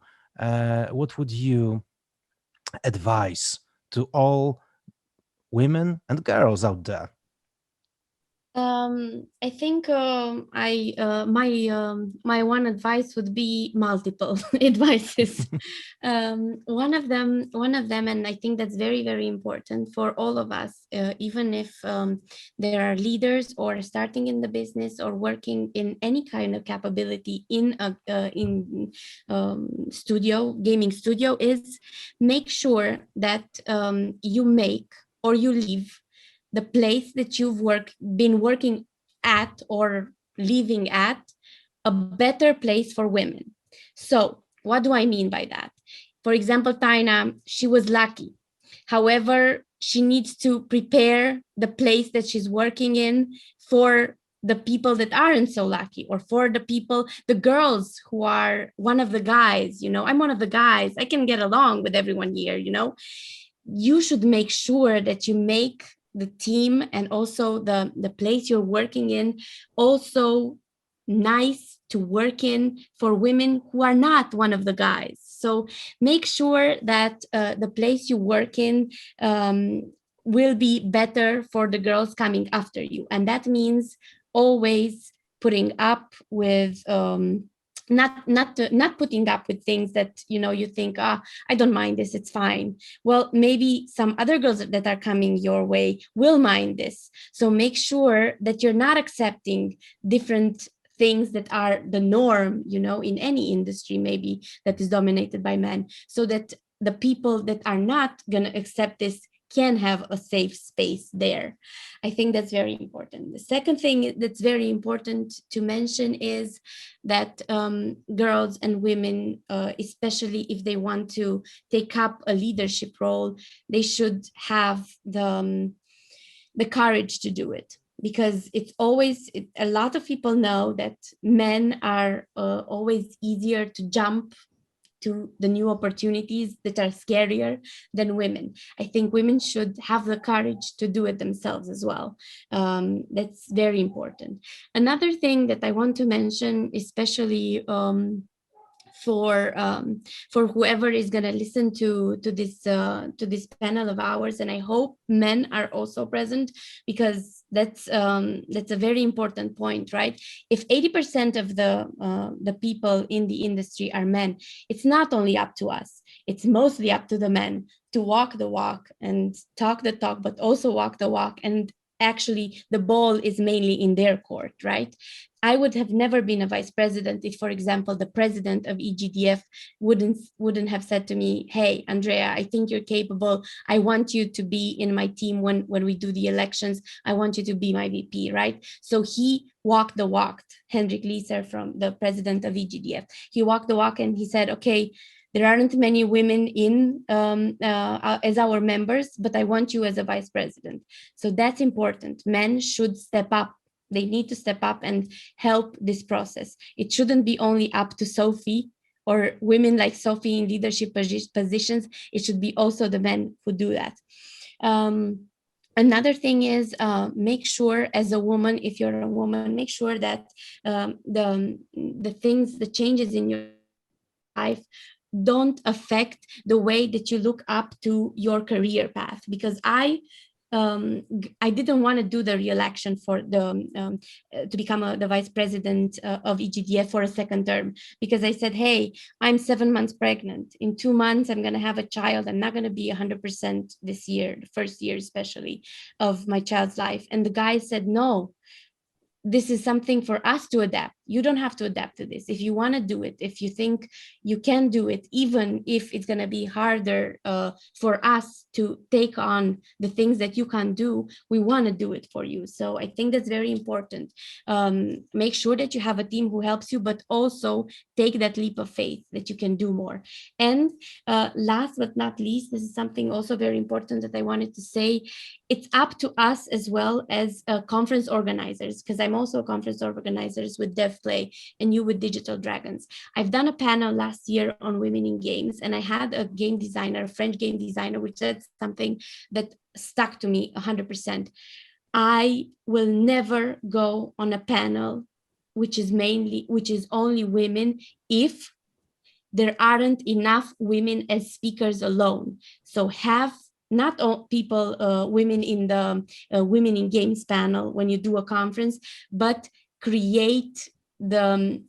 advise to all women and girls out there? I think my one advice would be multiple advices. One of them, and I think that's very, very important for all of us, even if there are leaders or starting in the business or working in any kind of capability in a gaming studio, is make sure that you make or you leave the place that you've been working at or living at a better place for women. So what do I mean by that? For example, Taina, she was lucky. However, she needs to prepare the place that she's working in for the people that aren't so lucky, or for the girls who are one of the guys. I'm one of the guys. I can get along with everyone here. You should make sure that you make the team and also the place you're working in also nice to work in for women who are not one of the guys. So make sure that the place you work in will be better for the girls coming after you. And that means always putting up with not putting up with things that you think, I don't mind this, it's fine. Well, maybe some other girls that are coming your way will mind this. So make sure that you're not accepting different things that are the norm, in any industry maybe that is dominated by men, so that the people that are not going to accept this can have a safe space there. I think that's very important. The second thing that's very important to mention is that girls and women, especially if they want to take up a leadership role, they should have the courage to do it. Because it's always, a lot of people know that men are always easier to jump to the new opportunities that are scarier than women. I think women should have the courage to do it themselves as well. That's very important. Another thing that I want to mention, especially for whoever is going to listen to this panel of ours, and I hope men are also present, because that's a very important point, right? If 80% of the people in the industry are men, it's not only up to us, it's mostly up to the men to walk the walk and talk the talk, but also walk the walk. And actually the ball is mainly in their court, right? I would have never been a vice president if, for example, the president of EGDF wouldn't have said to me, hey, Andreea, I think you're capable. I want you to be in my team when we do the elections. I want you to be my VP, right? So he walked the walk, Hendrik Lieser, from the president of EGDF. He walked the walk and he said, okay, there aren't many women in as our members, but I want you as a vice president. So that's important. Men should step up. They need to step up and help this process. It shouldn't be only up to Sophie or women like Sophie in leadership positions. It should be also the men who do that. Another thing is make sure, as a woman, if you're a woman, make sure that the changes in your life don't affect the way that you look up to your career path. Because I didn't want to do the re-election for to become the vice president of EGDF for a second term, because I said, hey, I'm 7 months pregnant. In 2 months, I'm going to have a child. I'm not going to be 100% this year, the first year especially, of my child's life. And the guy said, no, this is something for us to adapt. You don't have to adapt to this. If you want to do it, if you think you can do it, even if it's going to be harder for us to take on the things that you can't do, we want to do it for you. So I think that's very important. Make sure that you have a team who helps you, but also take that leap of faith that you can do more. And last but not least, this is something also very important that I wanted to say. It's up to us as well as conference organizers, because I'm also a conference organizer with DevPlay and you with Digital Dragons. I've done a panel last year on women in games, and I had a game designer, a French game designer, which said something that stuck to me 100%. I will never go on a panel which is only women if there aren't enough women as speakers alone. So have not all people, women in the women in games panel when you do a conference, but create the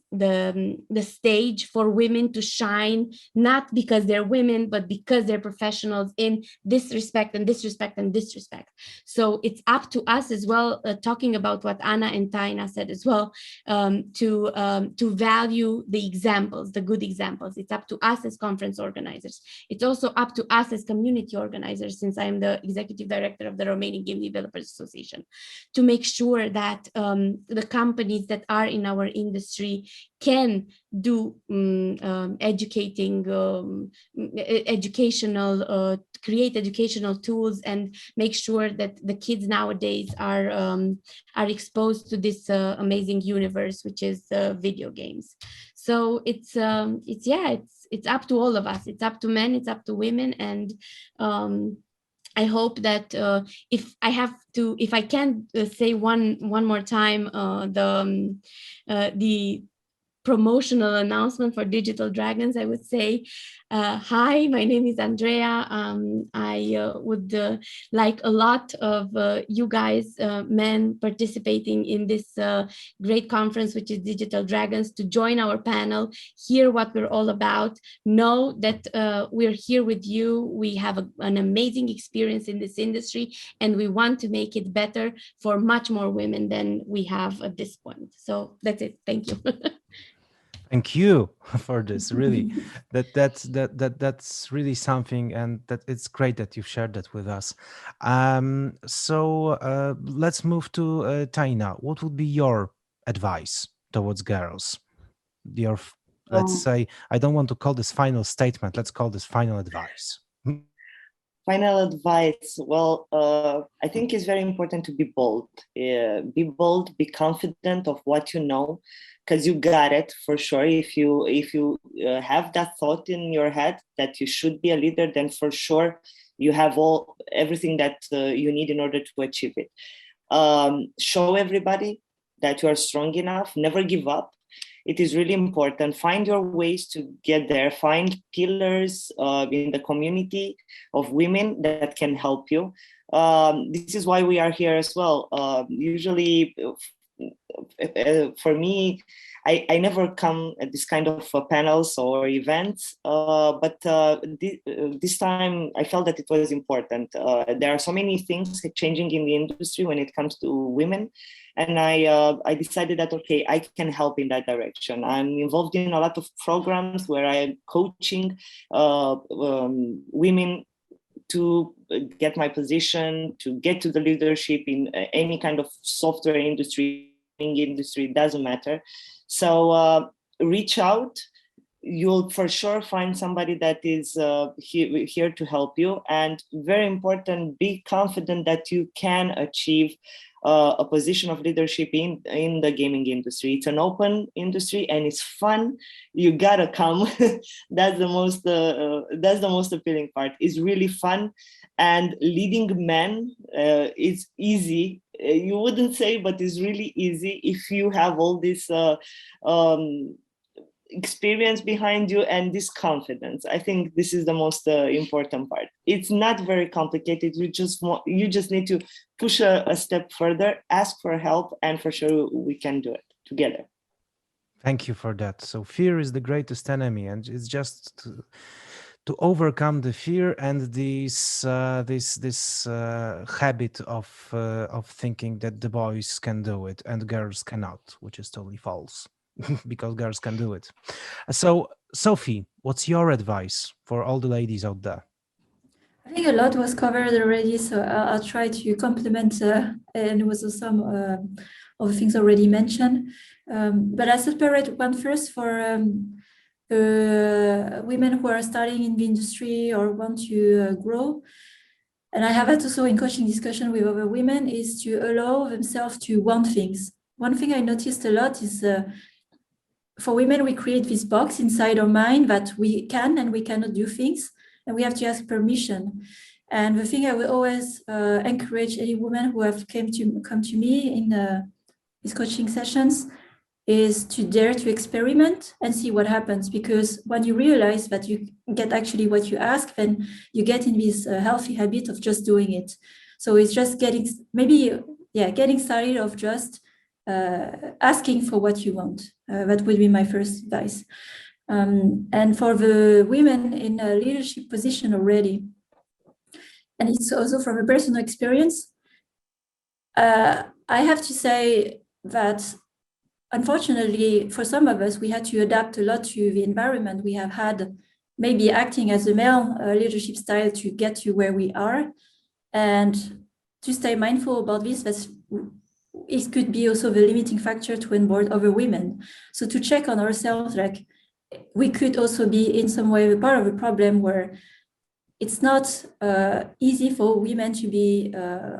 stage for women to shine, not because they're women, but because they're professionals in this respect and this respect and this respect. So it's up to us as well, talking about what Anna and Taina said as well, to value the examples, the good examples. It's up to us as conference organizers. It's also up to us as community organizers, since I'm the executive director of the Romanian Game Developers Association, to make sure that the companies that are in our industry can do create educational tools and make sure that the kids nowadays are exposed to this amazing universe, which is video games. So it's up to all of us. It's up to men, it's up to women, and I hope that if I can say one more time the promotional announcement for Digital Dragons, I would say, hi, my name is Andreea. I would like a lot of you guys, men participating in this great conference, which is Digital Dragons, to join our panel, hear what we're all about, know that we're here with you. We have an amazing experience in this industry, and we want to make it better for much more women than we have at this point. So that's it. Thank you. Thank you for this. Really, that's really something, and that it's great that you've shared that with us. So let's move to Taina. What would be your advice towards girls? Your, let's say, I don't want to call this final statement. Let's call this final advice. Final advice. Well, I think it's very important to be bold. Be bold, be confident of what you know, because you got it for sure. If you have that thought in your head that you should be a leader, then for sure you have everything that you need in order to achieve it. Show everybody that you are strong enough. Never give up. It is really important. Find your ways to get there. Find pillars in the community of women that can help you. This is why we are here as well. Usually, for me, I never come at this kind of panels or events, but this time I felt that it was important. There are so many things changing in the industry when it comes to women. And I decided that, okay, I can help in that direction. I'm involved in a lot of programs where I'm coaching women to get my position, to get to the leadership in any kind of software industry, doesn't matter. So reach out. You'll for sure find somebody that is here to help you. And very important, be confident that you can achieve a position of leadership in the gaming industry. It's an open industry and it's fun. You gotta come. That's the most appealing part. It's really fun, and leading men is easy. You wouldn't say, but it's really easy if you have all this experience behind you and this confidence. I think this is the most important part. It's not very complicated. You just need to push a step further, ask for help, and for sure we can do it together. Thank you for that. So fear is the greatest enemy, and it's just to overcome the fear and this habit of thinking that the boys can do it and girls cannot, which is totally false. Because girls can do it. So, Sophie, what's your advice for all the ladies out there? I think a lot was covered already, so I'll try to complement and also some of the things already mentioned. But I separate one first for women who are starting in the industry or want to grow. And I have had also in coaching discussion with other women is to allow themselves to want things. One thing I noticed a lot is for women, we create this box inside our mind that we can and we cannot do things, and we have to ask permission. And the thing I will always encourage any woman who have come to me in these coaching sessions is to dare to experiment and see what happens. Because when you realize that you get actually what you ask, then you get in this healthy habit of just doing it. So it's just getting started of just asking for what you want. That would be my first advice. And for the women in a leadership position already, and it's also from a personal experience, I have to say that unfortunately, for some of us, we had to adapt a lot to the environment we have had, maybe acting as a male leadership style to get to where we are. And to stay mindful about this, it could be also the limiting factor to onboard other women. So to check on ourselves, like we could also be in some way part of a problem where it's not easy for women to be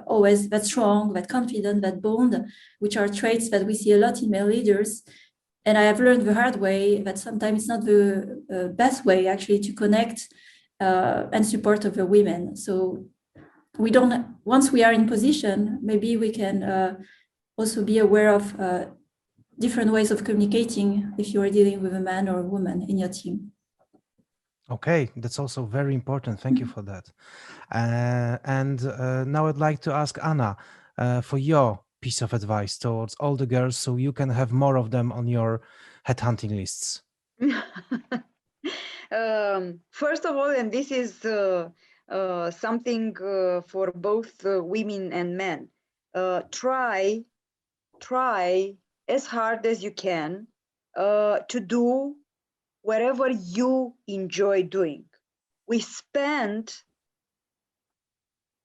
always that strong, that confident, that bold, which are traits that we see a lot in male leaders. And I have learned the hard way that sometimes it's not the best way actually to connect and support other women. So once we are in position, maybe we can also be aware of different ways of communicating if you are dealing with a man or a woman in your team. Okay, that's also very important. Thank you for that. Now I'd like to ask Anna for your piece of advice towards all the girls so you can have more of them on your headhunting lists. First of all, and this is something for both women and men, try as hard as you can to do whatever you enjoy doing. We spend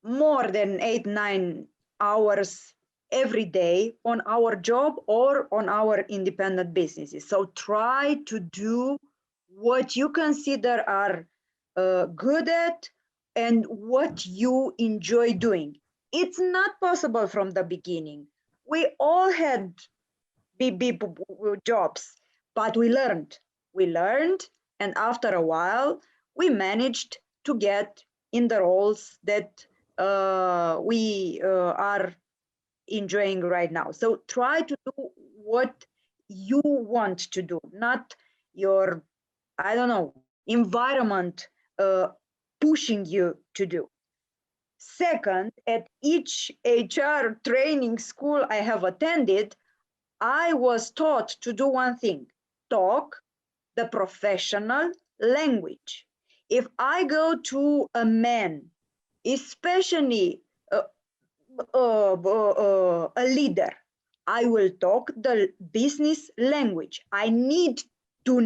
more than 8-9 hours every day on our job or on our independent businesses. So try to do what you consider are good at and what you enjoy doing. It's not possible from the beginning. We all had big jobs, but we learned, and after a while, we managed to get in the roles that we are enjoying right now. So try to do what you want to do, not your, I don't know, environment pushing you to do. Second, at each HR training school I have attended, I was taught to do one thing: talk the professional language. If I go to a man, especially a leader, I will talk the business language. I need to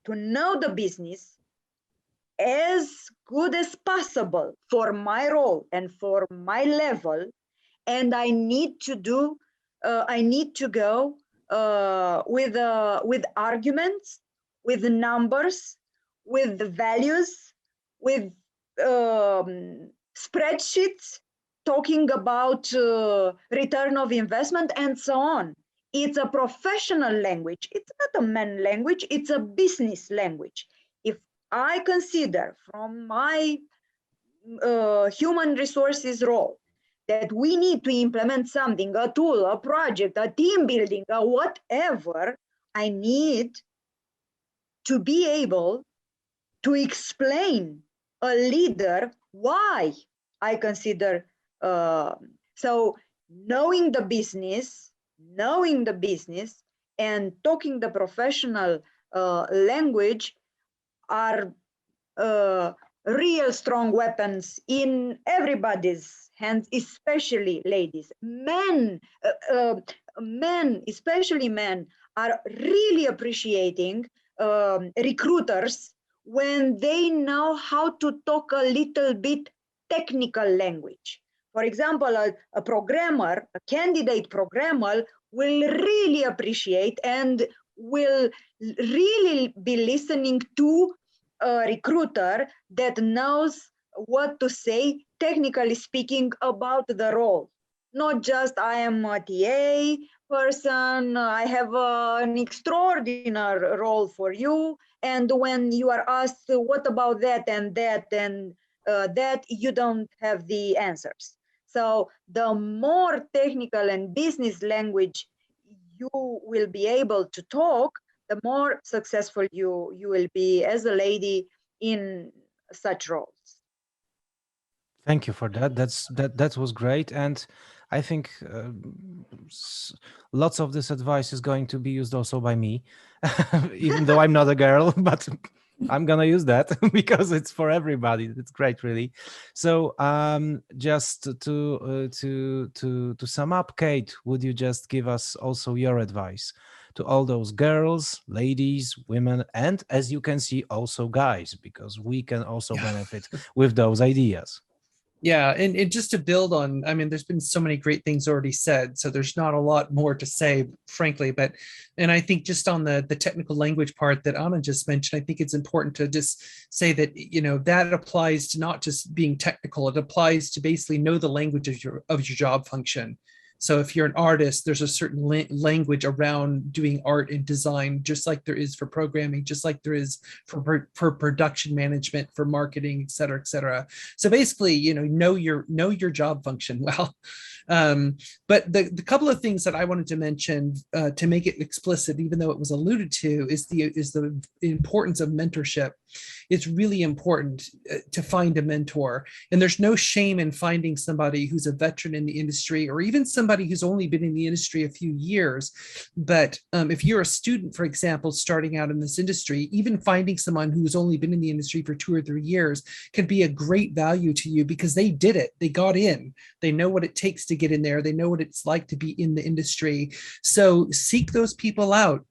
know the business as good as possible for my role and for my level, and I need to do. I need to go with arguments, with numbers, with values, with spreadsheets, talking about return of investment and so on. It's a professional language. It's not a man language. It's a business language. If I consider from my human resources role that we need to implement something, a tool, a project, a team building, a whatever, I need to be able to explain a leader why I consider. So knowing the business and talking the professional language are real strong weapons in everybody's hands, especially ladies. Men, especially men, are really appreciating recruiters when they know how to talk a little bit technical language. For example, a programmer, a candidate programmer, will really appreciate and will really be listening to a recruiter that knows what to say, technically speaking, about the role. Not just I am a TA person, I have an extraordinary role for you, and when you are asked what about that and that and that, you don't have the answers. So the more technical and business language you will be able to talk, the more successful you will be as a lady in such roles. Thank you for that. That was great, and I think lots of this advice is going to be used also by me, even though I'm not a girl, but I'm gonna use that because it's for everybody. It's great, really. So just to sum up, Kate, would you just give us also your advice to all those girls, ladies, women, and as you can see, also guys, because we can also benefit with those ideas. Yeah, and just to build on, I mean, there's been so many great things already said, so there's not a lot more to say, frankly. And I think just on the technical language part that Anna just mentioned, I think it's important to just say that, you know, that applies to not just being technical. It applies to basically know the language of your job function. So if you're an artist, there's a certain language around doing art and design, just like there is for programming, just like there is for production management, for marketing, et cetera, et cetera. So basically, you know your job function well. But the couple of things that I wanted to mention to make it explicit, even though it was alluded to, is the importance of mentorship. It's really important to find a mentor, and there's no shame in finding somebody who's a veteran in the industry, or even somebody who's only been in the industry a few years. But if you're a student, for example, starting out in this industry, even finding someone who's only been in the industry for 2 or 3 years can be a great value to you, because they did it, they got in, they know what it takes to get in there, they know what it's like to be in the industry. So seek those people out.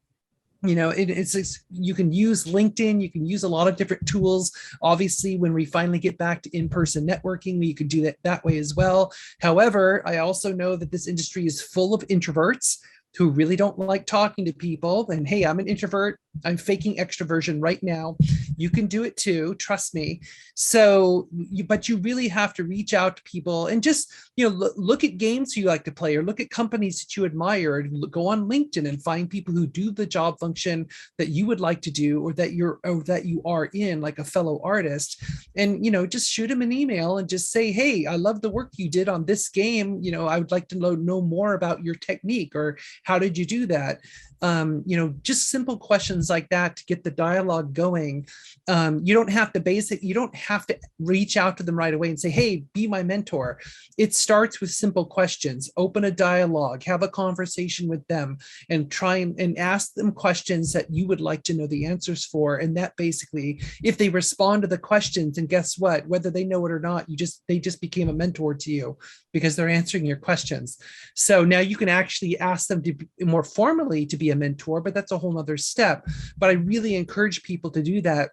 You know, it's you can use LinkedIn, you can use a lot of different tools. Obviously, when we finally get back to in-person networking, you can do that way as well. However, I also know that this industry is full of introverts who really don't like talking to people. And hey, I'm an introvert, I'm faking extroversion right now. You can do it too, trust me. So, but you really have to reach out to people and just, you know, look at games you like to play, or look at companies that you admire, and go on LinkedIn and find people who do the job function that you would like to do, or that you are in, like a fellow artist. And, you know, just shoot them an email and just say, hey, I love the work you did on this game. You know, I would like to know more about your technique, or how did you do that? You know, just simple questions like that to get the dialogue going. You don't have to reach out to them right away and say, hey, be my mentor. It starts with simple questions. Open a dialogue, have a conversation with them, and try and ask them questions that you would like to know the answers for. And that basically, if they respond to the questions, and guess what, whether they know it or not, they just became a mentor to you, because they're answering your questions. So now you can actually ask them to more formally to be a mentor, but that's a whole nother step. But I really encourage people to do that.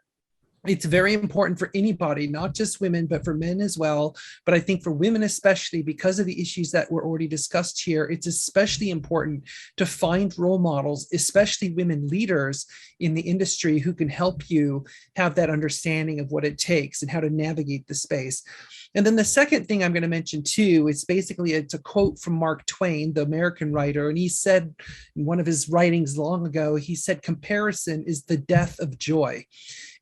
It's very important for anybody, not just women, but for men as well. But I think for women especially, because of the issues that were already discussed here, it's especially important to find role models, especially women leaders in the industry, who can help you have that understanding of what it takes and how to navigate the space. And then the second thing I'm going to mention too is basically, it's a quote from Mark Twain, the American writer. And he said in one of his writings long ago, he said, comparison is the death of joy.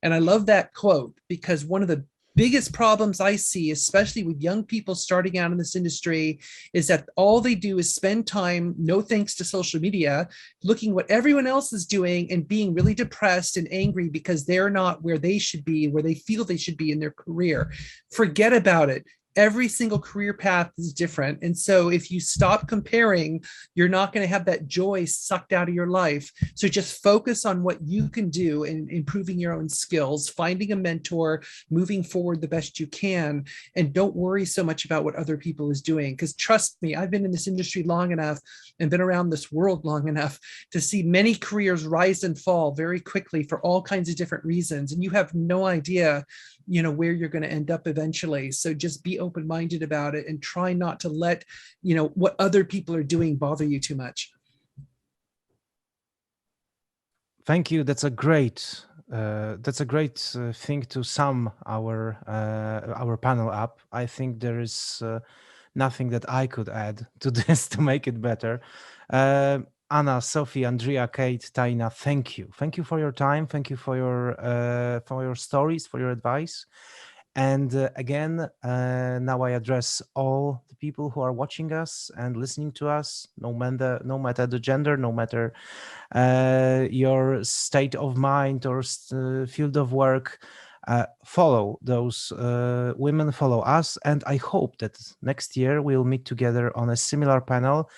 And I love that quote, because one of the biggest problems I see, especially with young people starting out in this industry, is that all they do is spend time, no thanks to social media, looking what everyone else is doing and being really depressed and angry because they're not where they should be, where they feel they should be in their career. Forget about it. Every single career path is different. And so if you stop comparing, you're not going to have that joy sucked out of your life. So just focus on what you can do in improving your own skills, finding a mentor, moving forward the best you can. And don't worry so much about what other people is doing. Because trust me, I've been in this industry long enough and been around this world long enough to see many careers rise and fall very quickly for all kinds of different reasons. And you have no idea, you know, where you're going to end up eventually. So just be open-minded about it and try not to let, you know, what other people are doing bother you too much. Thank you. That's a great thing to sum our panel up. I think there is nothing that I could add to this to make it better. Anna, Sophie, Andreea, Kate, Taina, thank you. Thank you for your time. Thank you for your stories, for your advice. And again, now I address all the people who are watching us and listening to us, no matter the gender, no matter your state of mind or field of work. Follow those women, follow us. And I hope that next year we'll meet together on a similar panel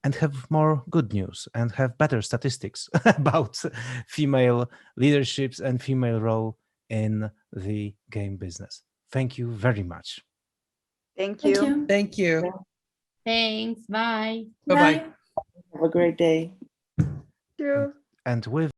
and have more good news and have better statistics about female leaderships and female role in the game business. Thank you very much. Thank you. Thank you. Thanks. Bye. Bye-bye. Have a great day. Thank you. And with